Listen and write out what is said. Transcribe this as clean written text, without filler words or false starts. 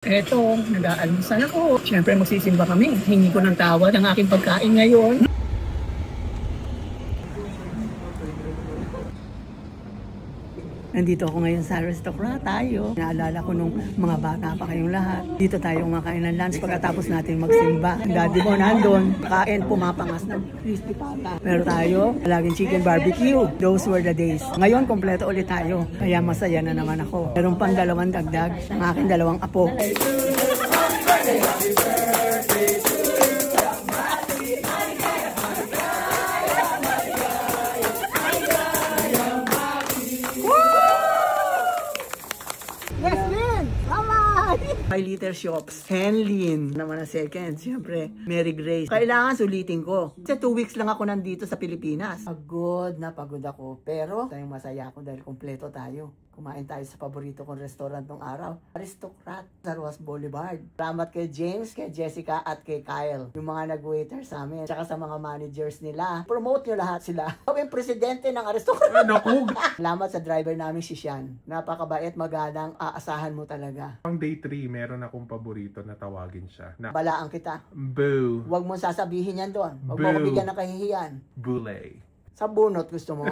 Eto, nag-aalmusal ako. Siyempre magsisimba kami. Hingi ko ng tawad ang aking pagkain ngayon. Nandito ako ngayon sa Aristocrat tayo. Naalala ko nung mga bata pa kayong lahat. Dito tayo kumakain ng lunch pagkatapos natin magsimba. Ang daddy mo nandun, kain, pumapangas ng crispy pata. Pero tayo, laging chicken barbecue. Those were the days. Ngayon, kompleto ulit tayo. Kaya masaya na naman ako. Meron pang dalawang dagdag ng aking dalawang apo. May liter shops. Henlin naman ang second. Siyempre, Mary Grace. Kailangan sulitin ko. Kasi 2 weeks lang ako nandito sa Pilipinas. Pagod na pagod ako. Pero, tayong masaya ako dahil kompleto tayo. Kumain tayo sa paborito kong restaurant ng araw. Aristocrat sa Roas Boulevard. Salamat kay James, kay Jessica, at kay Kyle. Yung mga nag-waiter sa amin. Tsaka sa mga managers nila. Promote nyo lahat sila. Ako yung presidente ng Aristocrat. Salamat sa driver namin si Sean. Napakabait, magandang, aasahan mo talaga. Pang day 3, meron akong paborito na tawagin siya. Na Balaan kita. Boo. Huwag mo sasabihin yan doon. Huwag mo ko bigyan ng kahihiyan. Boulay. Sa bunot gusto mo?